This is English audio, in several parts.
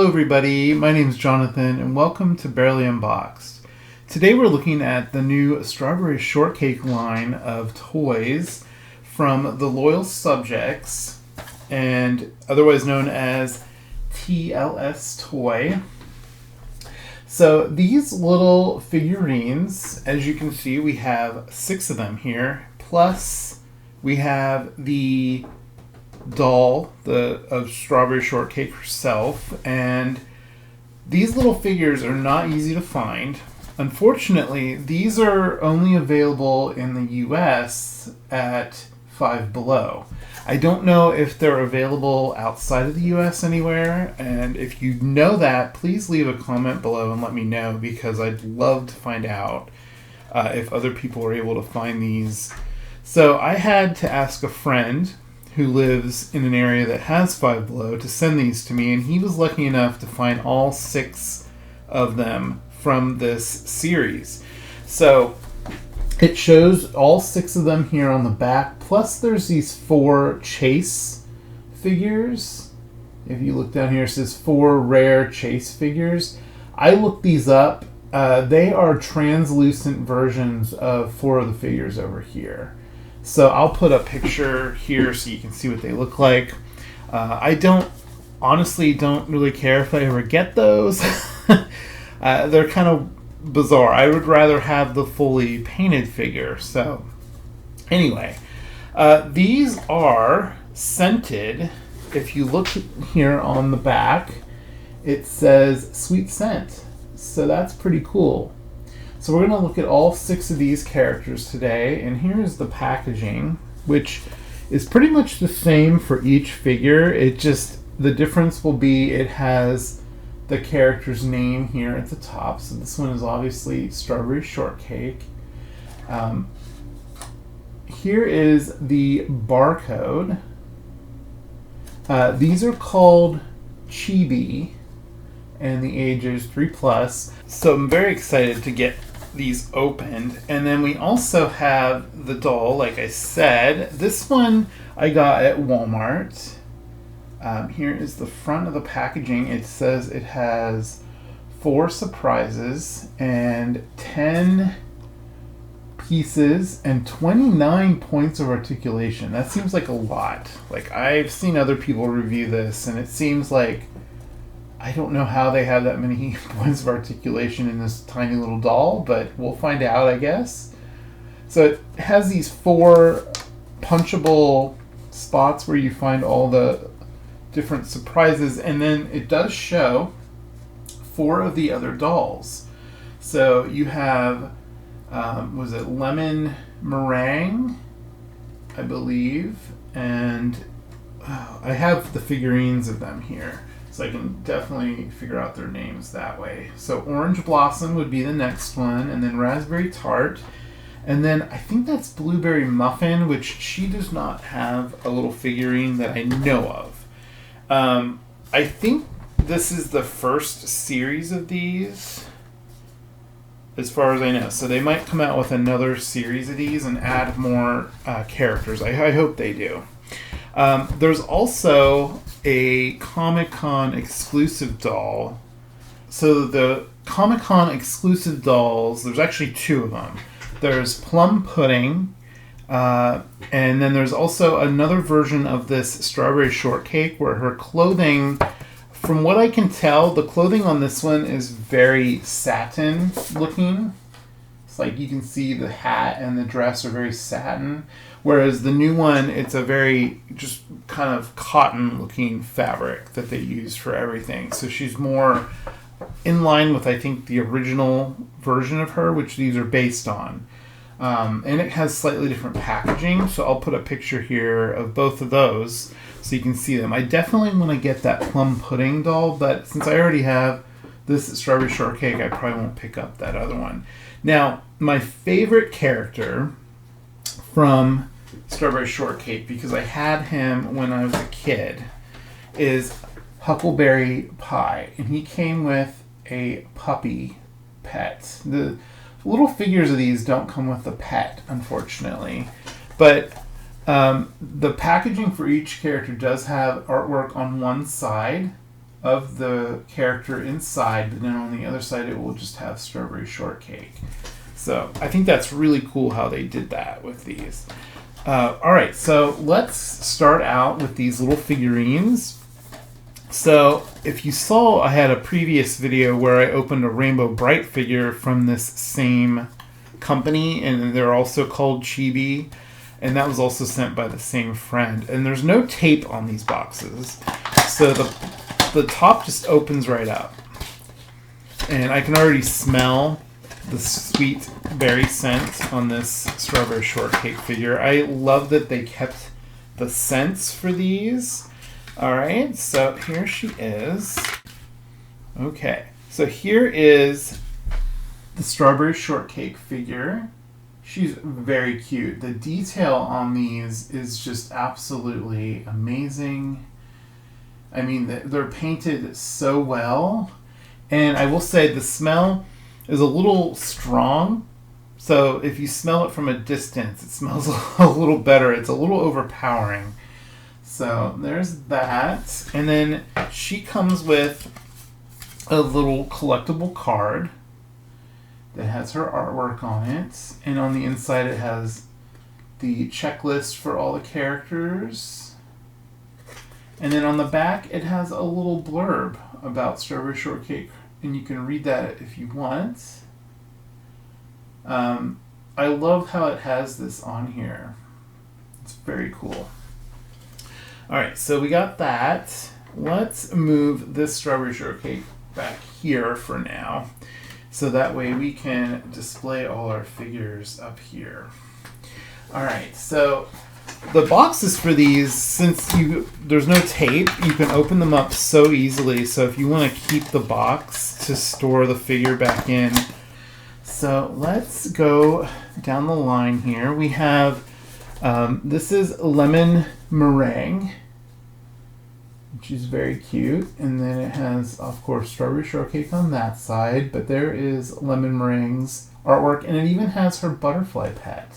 Hello everybody, my name is Jonathan and welcome to Bearly Unboxed. Today we're looking at the new Strawberry Shortcake line of toys from the Loyal Subjects, and otherwise known as TLS toy. So these little figurines, as you can see, we have 6 of them here, plus we have the doll of Strawberry Shortcake herself, and these little figures are not easy to find. Unfortunately, these are only available in the US at Five Below. I don't know if they're available outside of the US anywhere, and if you know that, please leave a comment below and let me know, because I'd love to find out if other people are able to find these. So I had to ask a friend who lives in an area that has Five Below to send these to me, and he was lucky enough to find all 6 of them from this series. So it shows all 6 of them here on the back, plus there's these 4 chase figures. If you look down here, it says 4 rare chase figures. I looked these up. They are translucent versions of 4 of the figures over here. So I'll put a picture here so you can see what they look like. I honestly don't really care if I ever get those. They're kind of bizarre. I would rather have the fully painted figure. So anyway, these are scented. If you look here on the back, it says sweet scent. So that's pretty cool. So we're going to look at all 6 of these characters today, and here is the packaging, which is pretty much the same for each figure. The difference will be it has the character's name here at the top. So this one is obviously Strawberry Shortcake. Here is the barcode. These are called CheeBee, and the age is 3+. So I'm very excited to get these opened. And then we also have the doll, like I said. This one I got at Walmart. Here is the front of the packaging. It says it has 4 surprises and 10 pieces and 29 points of articulation. That seems like a lot. Like, I've seen other people review this, and it seems like I don't know how they have that many points of articulation in this tiny little doll, but we'll find out, I guess. So it has these 4 punchable spots where you find all the different surprises, and then it does show 4 of the other dolls. So you have, was it lemon meringue, I believe, and I have the figurines of them here, so I can definitely figure out their names that way. So Orange Blossom would be the next one, and then Raspberry Tart, and then I think that's Blueberry Muffin, which she does not have a little figurine that I know of. I think this is the first series of these, as far as I know. So they might come out with another series of these and add more characters. I hope they do. There's also a Comic-Con exclusive doll. So the Comic-Con exclusive dolls, there's actually 2 of them. There's Plum Pudding, and then there's also another version of this Strawberry Shortcake where her clothing, from what I can tell, the clothing on this one is very satin looking. It's like you can see the hat and the dress are very satin, whereas the new one, it's a very just kind of cotton looking fabric that they use for everything. So she's more in line with, I think, the original version of her, which these are based on. And it has slightly different packaging, so I'll put a picture here of both of those so you can see them. I definitely want to get that Plum Pudding doll, but since I already have this Strawberry Shortcake, I probably won't pick up that other one. Now, my favorite character from Strawberry Shortcake, because I had him when I was a kid, is Huckleberry Pie, and he came with a puppy pet. The little figures of these don't come with a pet, unfortunately, but the packaging for each character does have artwork on one side of the character inside, but then on the other side it will just have Strawberry Shortcake. So I think that's really cool how they did that with these. Alright, so let's start out with these little figurines. So if you saw, I had a previous video where I opened a Rainbow Bright figure from this same company, and they're also called CheeBee, and that was also sent by the same friend. And there's no tape on these boxes, so the top just opens right up, and I can already smell the sweet berry scent on this Strawberry Shortcake figure. I love that they kept the scents for these. Alright, so here she is. Okay, so here is the Strawberry Shortcake figure. She's very cute. The detail on these is just absolutely amazing. I mean, they're painted so well. And I will say the smell is a little strong. So if you smell it from a distance, it smells a little better. It's a little overpowering. So there's that. And then she comes with a little collectible card that has her artwork on it. And on the inside it has the checklist for all the characters. And then on the back it has a little blurb about Strawberry Shortcake, and you can read that if you want. I love how it has this on here. It's very cool. Alright, so we got that. Let's move this Strawberry Shortcake back here for now, so that way we can display all our figures up here. Alright, so the boxes for these, since there's no tape, you can open them up so easily. So if you want to keep the box to store the figure back in. So let's go down the line here. We have, this is Lemon Meringue, which is very cute. And then it has, of course, Strawberry Shortcake on that side. But there is Lemon Meringue's artwork, and it even has her butterfly pet.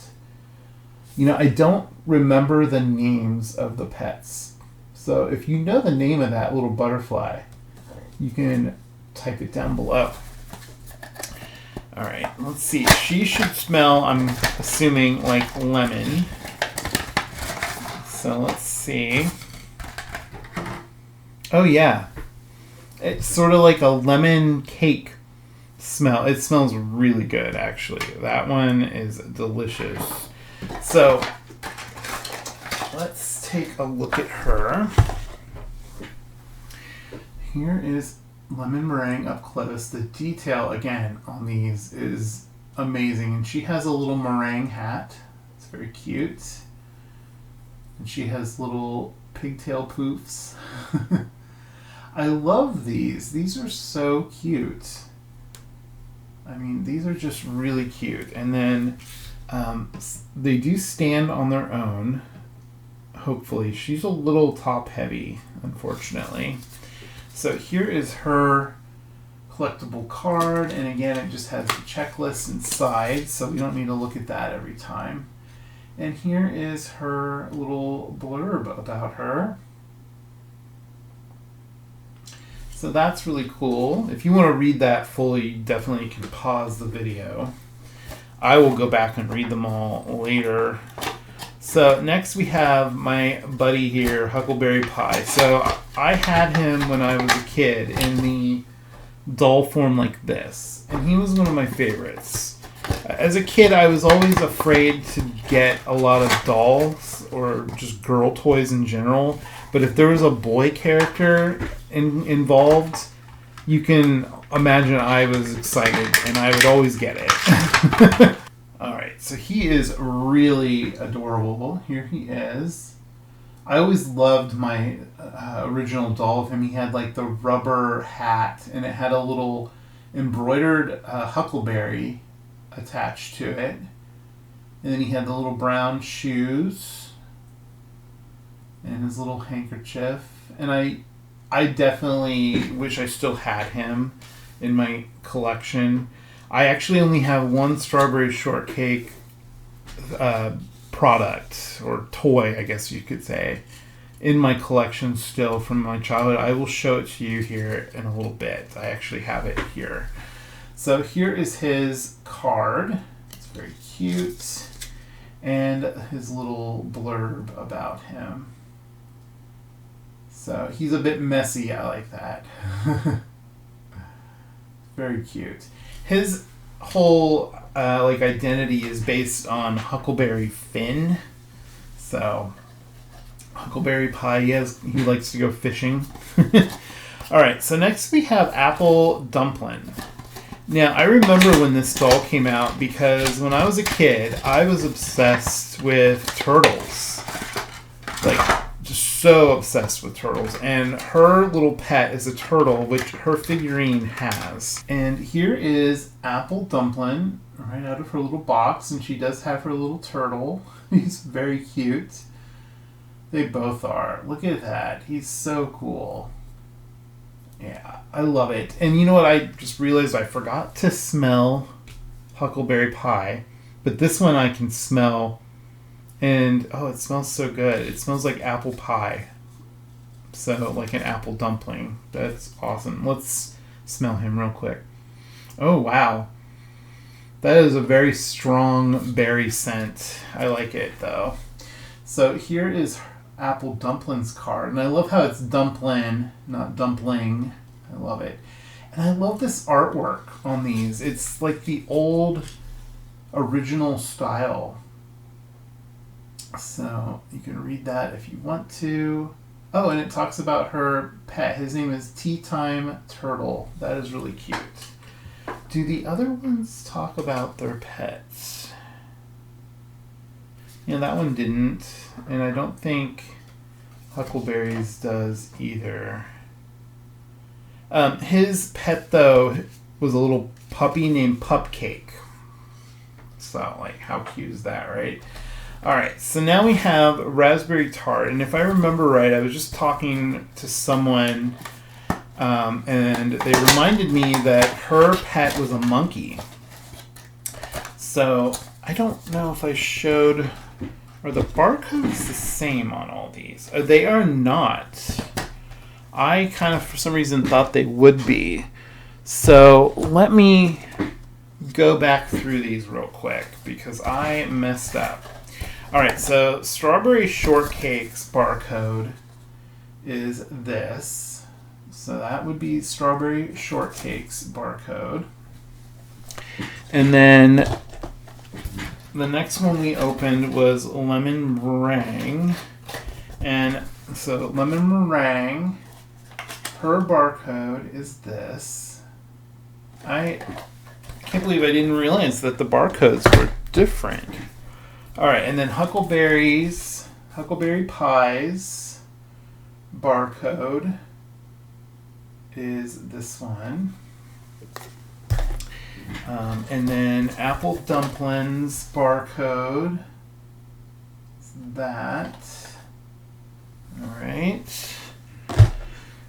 You know, I don't remember the names of the pets. So if you know the name of that little butterfly, you can type it down below. Alright, let's see. She should smell, I'm assuming, like lemon. So let's see. Oh yeah. It's sort of like a lemon cake smell. It smells really good, actually. That one is delicious. So let's take a look at her. Here is Lemon Meringue up close. The detail, again, on these is amazing. And she has a little meringue hat. It's very cute. And she has little pigtail poofs. I love these. These are so cute. I mean, these are just really cute. And then they do stand on their own, hopefully. She's a little top heavy, unfortunately. So here is her collectible card, and again it just has the checklist inside, so we don't need to look at that every time. And here is her little blurb about her. So that's really cool. If you want to read that fully, you definitely can pause the video. I will go back and read them all later. So next we have my buddy here, Huckleberry Pie. So I had him when I was a kid in the doll form like this, and he was one of my favorites. As a kid, I was always afraid to get a lot of dolls or just girl toys in general, but if there was a boy character involved, you can imagine I was excited and I would always get it. Alright, so he is really adorable. Here he is. I always loved my original doll of him. He had like the rubber hat, and it had a little embroidered huckleberry attached to it. And then he had the little brown shoes and his little handkerchief. And I definitely wish I still had him in my collection. I actually only have one Strawberry Shortcake product, or toy, I guess you could say. in my collection still from my childhood. I will show it to you here in a little bit. I actually have it here. So here is his card. It's very cute. And his little blurb about him. So he's a bit messy. I like that. Very cute. His whole identity is based on Huckleberry Finn. So Huckleberry Pie, he likes to go fishing. All right, so next we have Apple Dumpling. Now, I remember when this doll came out because when I was a kid, I was obsessed with turtles. Like, just so obsessed with turtles. And her little pet is a turtle, which her figurine has. And here is Apple Dumpling right out of her little box. And she does have her little turtle. He's very cute. They both are. Look at that. He's so cool. Yeah, I love it. And you know what? I just realized I forgot to smell Huckleberry Pie. But this one I can smell. And, oh, it smells so good. It smells like apple pie. So, like an apple dumpling. That's awesome. Let's smell him real quick. Oh, wow. That is a very strong berry scent. I like it, though. So, here is Apple Dumpling's card. And I love how it's dumpling, not dumpling. I love it. And I love this artwork on these. It's like the old original style. So you can read that if you want to. Oh, and it talks about her pet. His name is Tea Time Turtle. That is really cute. Do the other ones talk about their pets? Yeah, that one didn't. And I don't think Huckleberry's does either. His pet, though, was a little puppy named Pupcake. So, like, how cute is that, right? Alright, so now we have Raspberry Tart. And if I remember right, I was just talking to someone, and they reminded me that her pet was a monkey. So, I don't know if I showed... Are the barcodes the same on all these? They are not. I kind of, for some reason, thought they would be. So let me go back through these real quick because I messed up. All right, so Strawberry Shortcake's barcode is this. So that would be Strawberry Shortcake's barcode. And then the next one we opened was Lemon Meringue. And so Lemon Meringue, her barcode is this. I can't believe I didn't realize that the barcodes were different. Alright, and then Huckleberry Pie's barcode is this one. And then Apple Dumpling's barcode is that. Alright.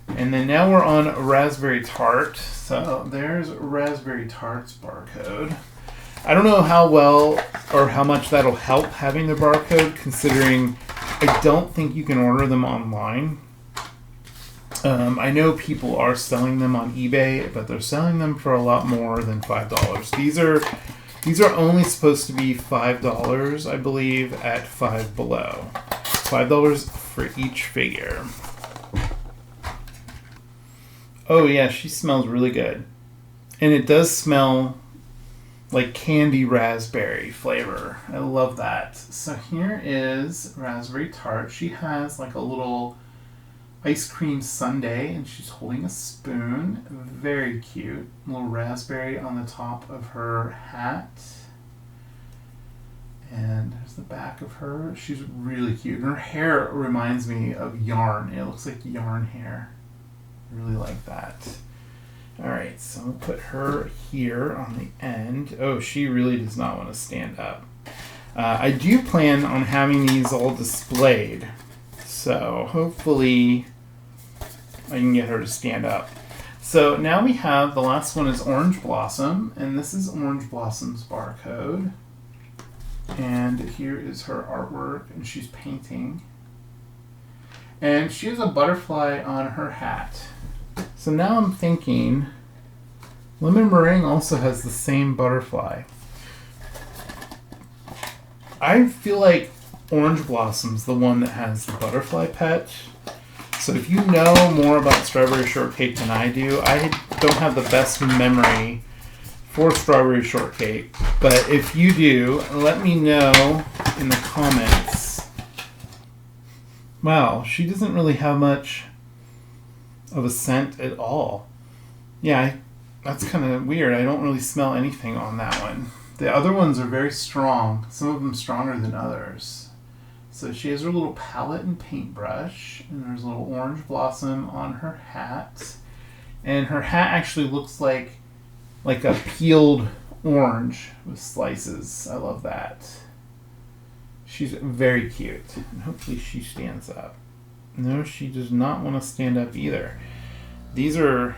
And then now we're on Raspberry Tart. So there's Raspberry Tart's barcode. I don't know how well or how much that'll help having the barcode, considering I don't think you can order them online. I know people are selling them on eBay, but they're selling them for a lot more than $5. These are only supposed to be $5, I believe, at Five Below. $5 for each figure. Oh yeah, she smells really good. And it does smell like candy raspberry flavor. I love that. So here is Raspberry Tart. She has like a little ice cream sundae and she's holding a spoon. Very cute. A little raspberry on the top of her hat. And there's the back of her. She's really cute. And her hair reminds me of yarn. It looks like yarn hair. I really like that. Alright, so we'll put her here on the end. Oh, she really does not want to stand up. I do plan on having these all displayed. So hopefully I can get her to stand up. So now we have, the last one is Orange Blossom. And this is Orange Blossom's barcode. And here is her artwork. And she's painting. And she has a butterfly on her hat. So now I'm thinking, Lemon Meringue also has the same butterfly. I feel like Orange Blossom's the one that has the butterfly pet. So if you know more about Strawberry Shortcake than I do, I don't have the best memory for Strawberry Shortcake. But if you do, let me know in the comments. Wow, she doesn't really have much of a scent at all. Yeah, that's kind of weird. I don't really smell anything on that one. The other ones are very strong. Some of them stronger than others. So she has her little palette and paintbrush, and there's a little orange blossom on her hat. And her hat actually looks like a peeled orange with slices. I love that. She's very cute. And hopefully she stands up. No, she does not want to stand up either. These are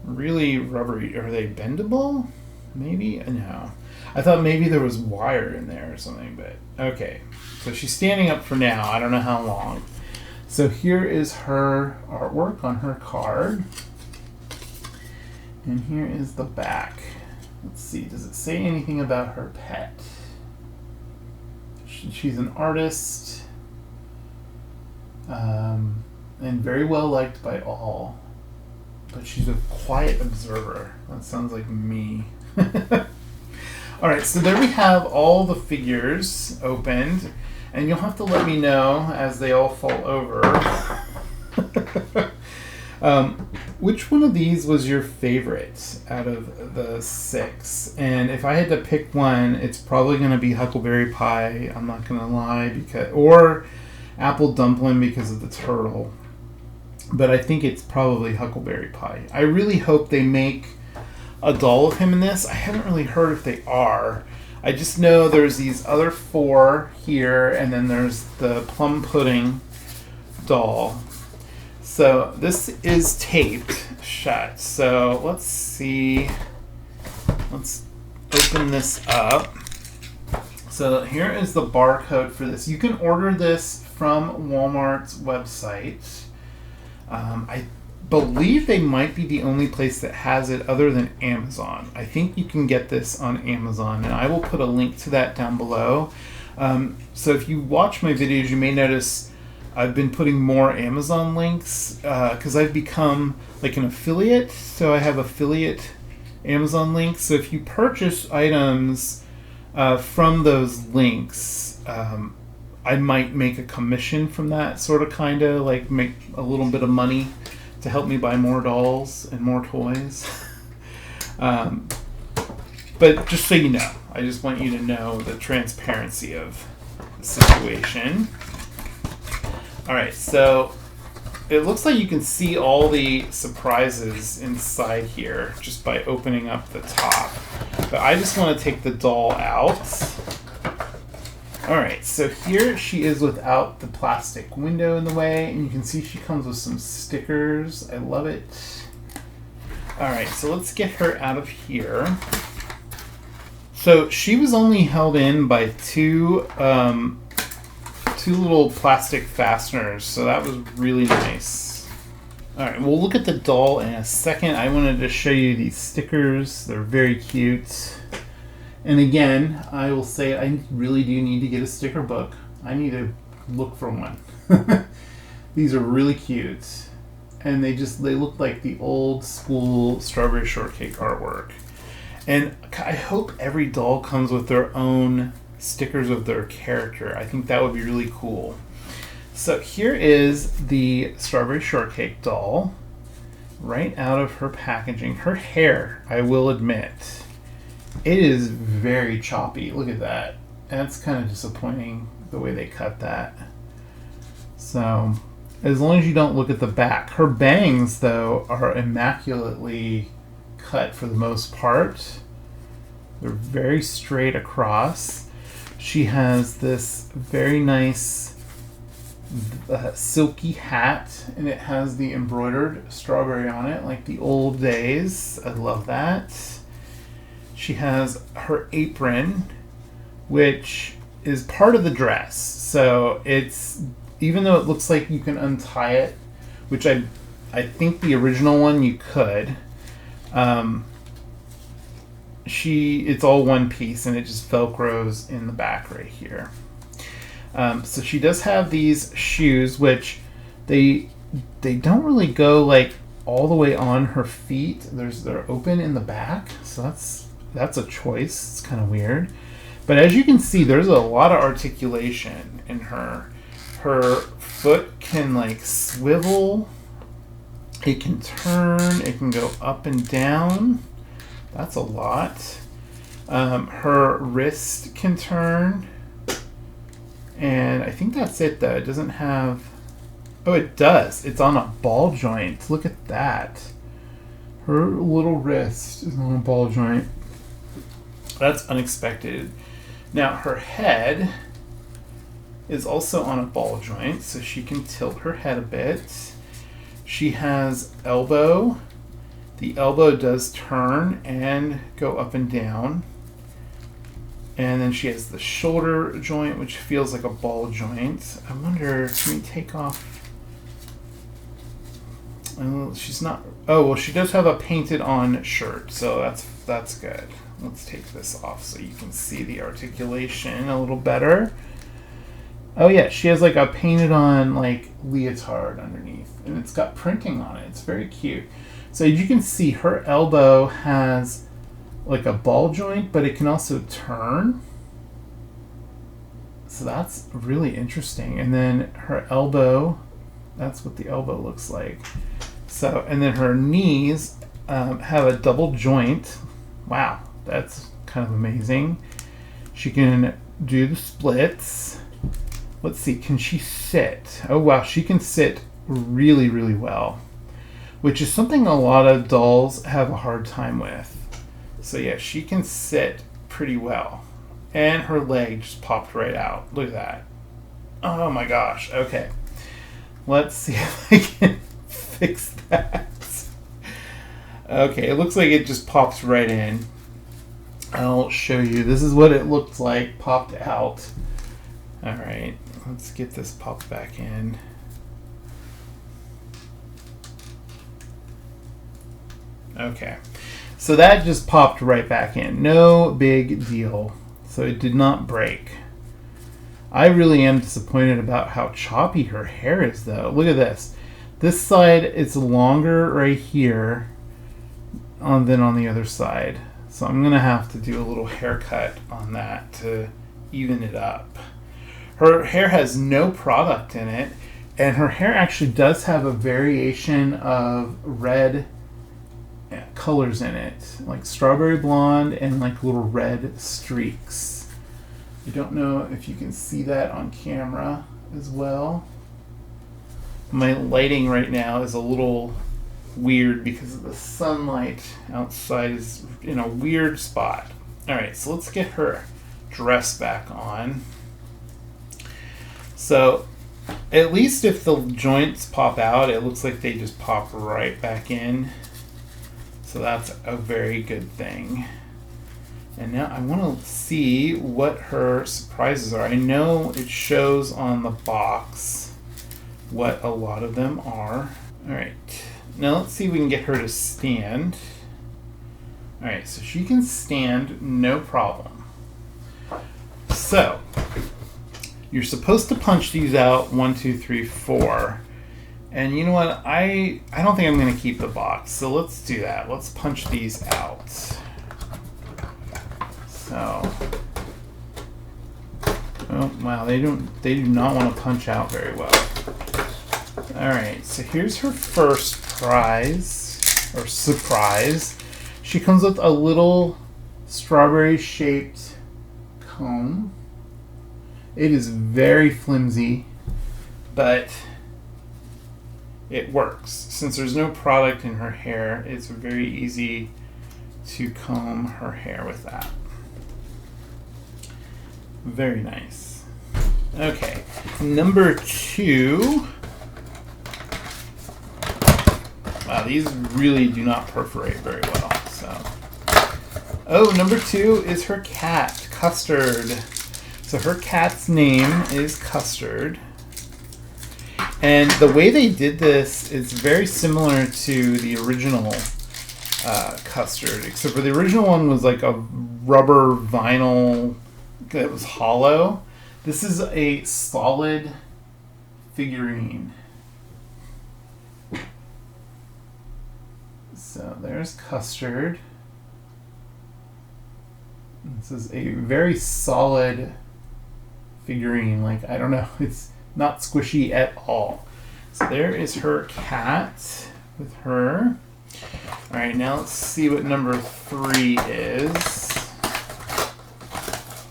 really rubbery. Are they bendable? Maybe? No. I thought maybe there was wire in there or something, but okay. So she's standing up for now. I don't know how long. So here is her artwork on her card. And here is the back. Let's see. Does it say anything about her pet? She's an artist. And very well liked by all. But she's a quiet observer. That sounds like me. Alright, so there we have all the figures opened. And you'll have to let me know as they all fall over. Which one of these was your favorite out of the 6? And if I had to pick one, it's probably going to be Huckleberry Pie. I'm not going to lie. Or Apple Dumpling because of the turtle. But I think it's probably Huckleberry Pie. I really hope they make a doll of him in this. I haven't really heard if they are. I just know there's these other 4 here, and then there's the plum pudding doll. So this is taped shut. So let's see. Let's open this up. So here is the barcode for this. You can order this from Walmart's website. I believe they might be the only place that has it other than Amazon. I think you can get this on Amazon, and I will put a link to that down below. So if you watch my videos, you may notice I've been putting more Amazon links because I've become like an affiliate. So I have affiliate Amazon links. So if you purchase items from those links, I might make a commission from that, sort of, kind of, like make a little bit of money to help me buy more dolls and more toys. But just so you know, I just want you to know the transparency of the situation. Alright, so it looks like you can see all the surprises inside here just by opening up the top. But I just want to take the doll out. Alright, so here she is without the plastic window in the way, and you can see she comes with some stickers. I love it. Alright, so let's get her out of here. So she was only held in by two little plastic fasteners, so that was really nice. Alright, we'll look at the doll in a second. I wanted to show you these stickers. They're very cute. And again, I will say I really do need to get a sticker book. I need to look for one. These are really cute. And they look like the old school Strawberry Shortcake artwork. And I hope every doll comes with their own stickers of their character. I think that would be really cool. So here is the Strawberry Shortcake doll right out of her packaging. Her hair, I will admit, it is very choppy. Look at that. That's kind of disappointing, the way they cut that. So, as long as you don't look at the back. Her bangs, though, are immaculately cut for the most part. They're very straight across. She has this very nice silky hat, and it has the embroidered strawberry on it, like the old days. I love that. She has her apron, which is part of the dress. So it's even though it looks like you can untie it, which I think the original one you could, it's all one piece and it just velcros in the back right here. So she does have these shoes, which they don't really go like all the way on her feet. They're open in the back, so that's a choice. It's kind of weird, but as you can see, there's a lot of articulation in her. Her foot can like swivel. It can turn. It can go up and down. That's a lot. Her wrist can turn. And I think that's it, though. It doesn't have... Oh, it does. It's on a ball joint. Look at that. Her little wrist is on a ball joint. That's unexpected. Now, her head is also on a ball joint, so she can tilt her head a bit. She has elbow. The elbow does turn and go up and down. And then she has the shoulder joint, which feels like a ball joint. I wonder, can we take off... she's not... Oh, well, she does have a painted on shirt, so that's good. Let's take this off so you can see the articulation a little better. Oh yeah, she has like a painted on like leotard underneath, and it's got printing on it. It's very cute. So as you can see, her elbow has like a ball joint, but it can also turn. So that's really interesting. And then her elbow, that's what the elbow looks like. So, and then her knees have a double joint. Wow, that's kind of amazing. She can do the splits. Let's see, can she sit? Oh wow, she can sit really, really well, which is something a lot of dolls have a hard time with. So yeah, she can sit pretty well. And her leg just popped right out. Look at that. Oh my gosh. Okay. Let's see if I can fix that. Okay, it looks like it just pops right in. I'll show you. This is what it looked like popped out. Alright, let's get this popped back in. Okay. So that just popped right back in. No big deal. So it did not break. I really am disappointed about how choppy her hair is, though. Look at this. This side, it's longer right here than on the other side. So I'm going to have to do a little haircut on that to even it up. Her hair has no product in it, and her hair actually does have a variation of red colors in it, like strawberry blonde and like little red streaks. I don't know if you can see that on camera as well. My lighting right now is a little weird because of the sunlight outside is in a weird spot. Alright, so let's get her dress back on. So at least if the joints pop out, it looks like they just pop right back in. So that's a very good thing. And now I want to see what her surprises are. I know it shows on the box what a lot of them are. Alright, now let's see if we can get her to stand. Alright, so she can stand no problem. So, you're supposed to punch these out 1, 2, 3, 4. And you know what? I don't think I'm going to keep the box. So let's do that. Let's punch these out. So, oh wow, they do not want to punch out very well. All right, so here's her first prize or surprise. She comes with a little strawberry shaped comb. It is very flimsy, but it works. Since there's no product in her hair, it's very easy to comb her hair with that. Very nice. Okay, number 2. Wow, these really do not perforate very well. So, oh, number 2 is her cat, Custard. So her cat's name is Custard. And the way they did this is very similar to the original custard, except for the original one was like a rubber vinyl that was hollow. This is a solid figurine. So there's custard. This is a very solid figurine. Like, I don't know, it's not squishy at all. So there is her cat with her. All right, now let's see what number 3 is.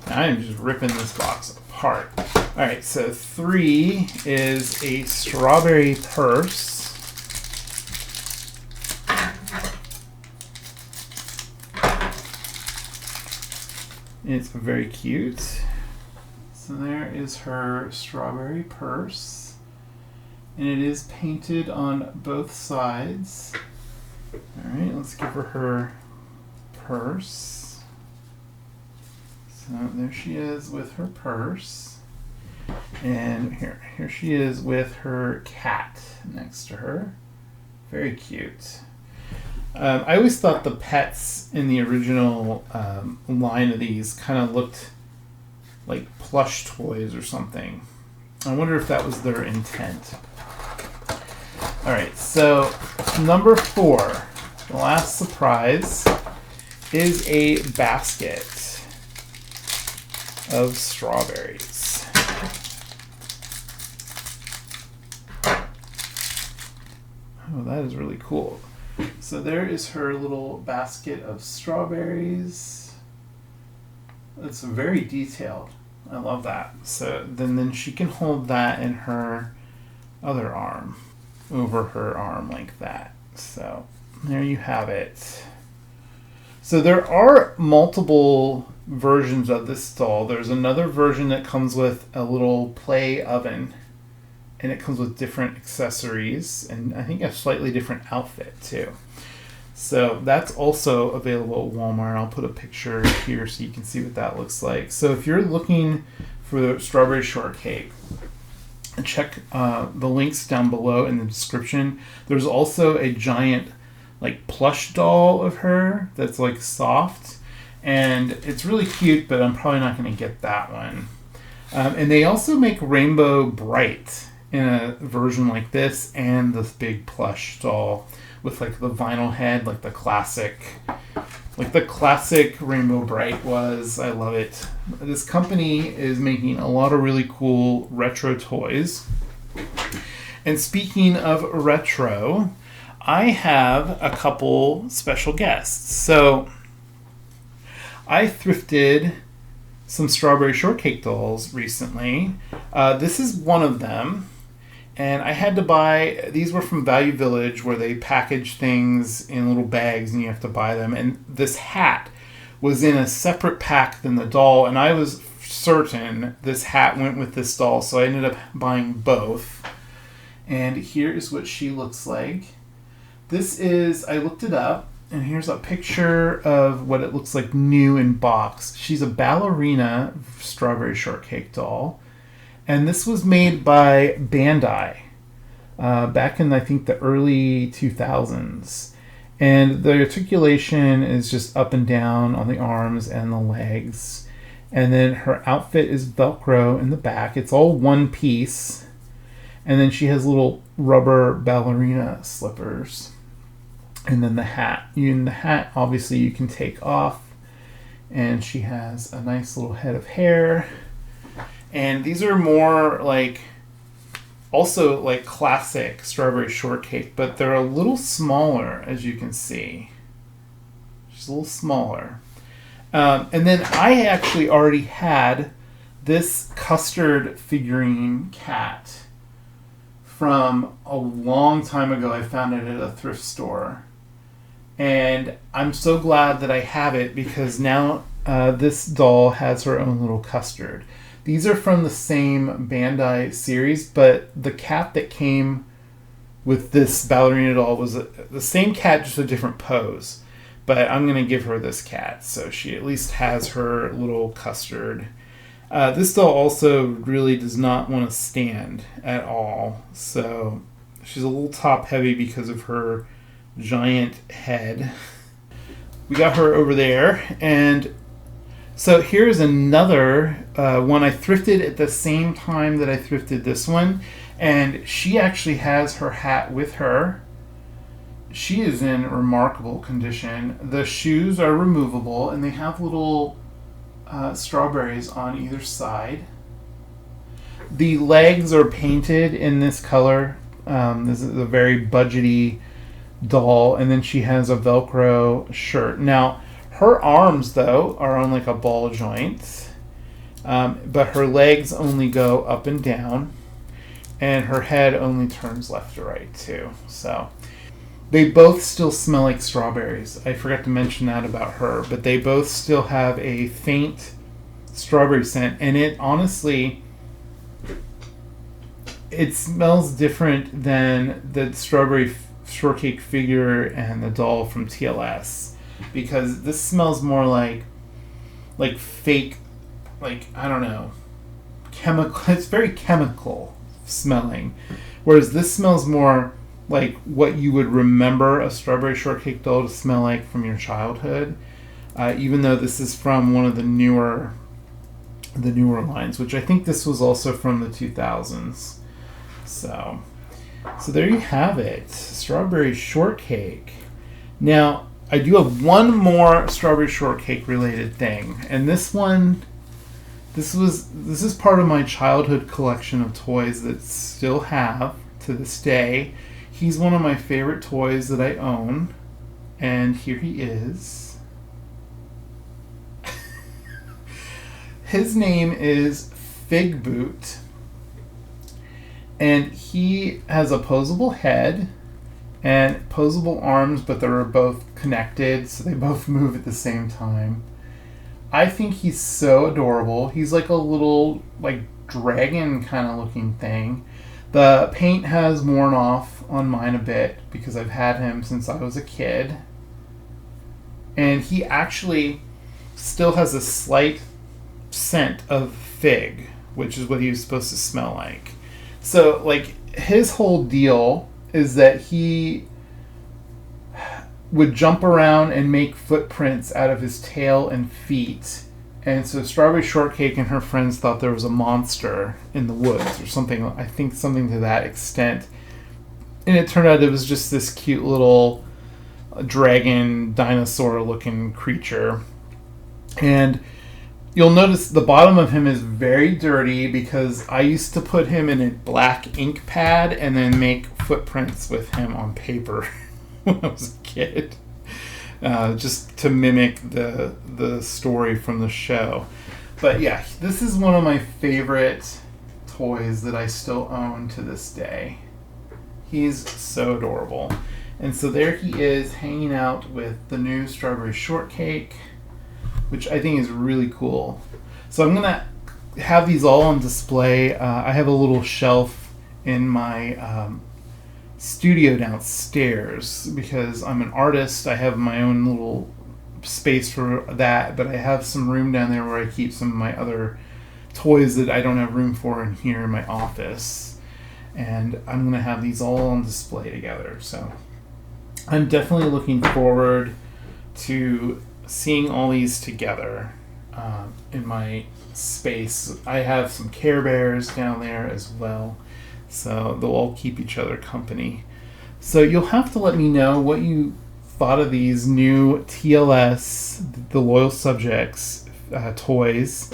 I'm just ripping this box apart. All right, so 3 is a strawberry purse. It's very cute. So there is her strawberry purse. And it is painted on both sides. Alright, let's give her her purse. So there she is with her purse. And here she is with her cat next to her. Very cute. I always thought the pets in the original line of these kind of looked like plush toys or something. I wonder if that was their intent. Alright, so number 4, the last surprise, is a basket of strawberries. Oh, that is really cool. So there is her little basket of strawberries. It's very detailed. I love that. So then she can hold that in her other arm, over her arm like that. So there you have it. So there are multiple versions of this doll. There's another version that comes with a little play oven, and it comes with different accessories and I think a slightly different outfit too. So that's also available at Walmart. I'll put a picture here so you can see what that looks like. So if you're looking for the Strawberry Shortcake, check the links down below in the description. There's also a giant like plush doll of her that's like soft, and it's really cute, but I'm probably not going to get that one. And they also make Rainbow Bright in a version like this, and this big plush doll with like the vinyl head, like the classic Rainbow Bright was. I love it. This company is making a lot of really cool retro toys. And speaking of retro, I have a couple special guests. So I thrifted some Strawberry Shortcake dolls recently. This is one of them. And I had to buy, these were from Value Village, where they package things in little bags and you have to buy them. And this hat was in a separate pack than the doll, and I was certain this hat went with this doll, so I ended up buying both. And here is what she looks like. This is, I looked it up, and here's a picture of what it looks like new in box. She's a ballerina Strawberry Shortcake doll. And this was made by Bandai back in, I think, the early 2000s. And the articulation is just up and down on the arms and the legs. And then her outfit is Velcro in the back. It's all one piece. And then she has little rubber ballerina slippers. And then the hat. In the hat, obviously, you can take off. And she has a nice little head of hair. And these are more like, also like classic Strawberry Shortcake, but they're a little smaller, as you can see. Just a little smaller. And then I actually already had this custard figurine cat from a long time ago. I found it at a thrift store. And I'm so glad that I have it, because now this doll has her own little custard. These are from the same Bandai series, but the cat that came with this ballerina doll was the same cat, just a different pose. But I'm going to give her this cat, so she at least has her little custard. This doll also really does not want to stand at all. So she's a little top heavy because of her giant head. We got her over there. And so here's another one I thrifted at the same time that I thrifted this one. And she actually has her hat with her. She is in remarkable condition. The shoes are removable and they have little strawberries on either side. The legs are painted in this color. This is a very budgety doll, and then she has a Velcro shirt. Now, her arms, though, are on like a ball joint, but her legs only go up and down, and her head only turns left to right, too. So they both still smell like strawberries. I forgot to mention that about her, but they both still have a faint strawberry scent, and it honestly, it smells different than the Strawberry Shortcake figure and the doll from TLS, because this smells more like fake, like, I don't know, chemical. It's very chemical smelling, whereas this smells more like what you would remember a Strawberry Shortcake doll to smell like from your childhood, even though this is from one of the newer lines, which I think this was also from the 2000s. So there you have it, Strawberry Shortcake. Now, I do have one more Strawberry Shortcake related thing, and this is part of my childhood collection of toys that still have to this day. He's one of my favorite toys that I own, and here he is. His name is Fig Boot, and he has a posable head and posable arms, but they're both connected, so they both move at the same time. I think he's so adorable. He's like a little like dragon kind of looking thing. The paint has worn off on mine a bit because I've had him since I was a kid. And he actually still has a slight scent of fig, which is what he was supposed to smell like. So, like, his whole deal is that he would jump around and make footprints out of his tail and feet. And so Strawberry Shortcake and her friends thought there was a monster in the woods or something, I think something to that extent. And it turned out it was just this cute little dragon dinosaur looking creature. And you'll notice the bottom of him is very dirty because I used to put him in a black ink pad and then make footprints with him on paper when I was a kid. Just to mimic the story from the show. But yeah, this is one of my favorite toys that I still own to this day. He's so adorable. And so there he is hanging out with the new Strawberry Shortcake, which I think is really cool. So I'm going to have these all on display. I have a little shelf in my studio downstairs because I'm an artist. I have my own little space for that, but I have some room down there where I keep some of my other toys that I don't have room for in here in my office. And I'm going to have these all on display together. So I'm definitely looking forward to seeing all these together in my space. I have some Care Bears down there as well, so they'll all keep each other company. So you'll have to let me know what you thought of these new TLS, the Loyal Subjects toys.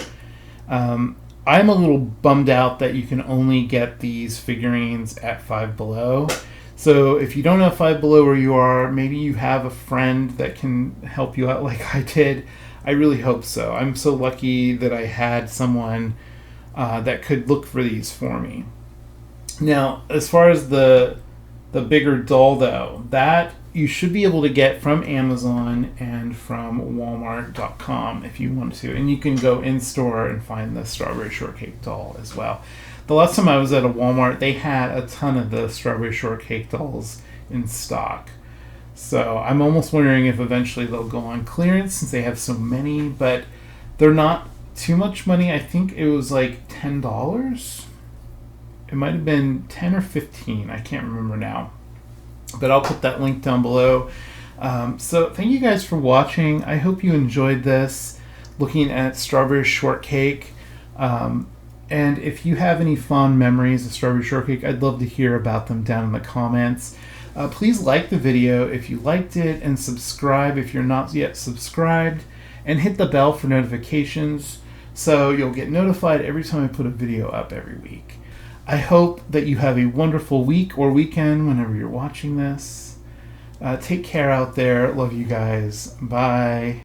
I'm a little bummed out that you can only get these figurines at Five Below. So if you don't have Five Below where you are, maybe you have a friend that can help you out like I did. I really hope so. I'm so lucky that I had someone that could look for these for me. Now, as far as the bigger doll, though, that you should be able to get from Amazon and from Walmart.com if you want to. And you can go in-store and find the Strawberry Shortcake doll as well. The last time I was at a Walmart, they had a ton of the Strawberry Shortcake dolls in stock. So I'm almost wondering if eventually they'll go on clearance since they have so many, but they're not too much money. I think it was like $10. It might have been 10 or 15. I can't remember now. But I'll put that link down below. So thank you guys for watching. I hope you enjoyed this, looking at Strawberry Shortcake. And if you have any fond memories of Strawberry Shortcake, I'd love to hear about them down in the comments. Please like the video if you liked it, and subscribe if you're not yet subscribed, and hit the bell for notifications so you'll get notified every time I put a video up every week. I hope that you have a wonderful week or weekend whenever you're watching this. Take care out there. Love you guys. Bye.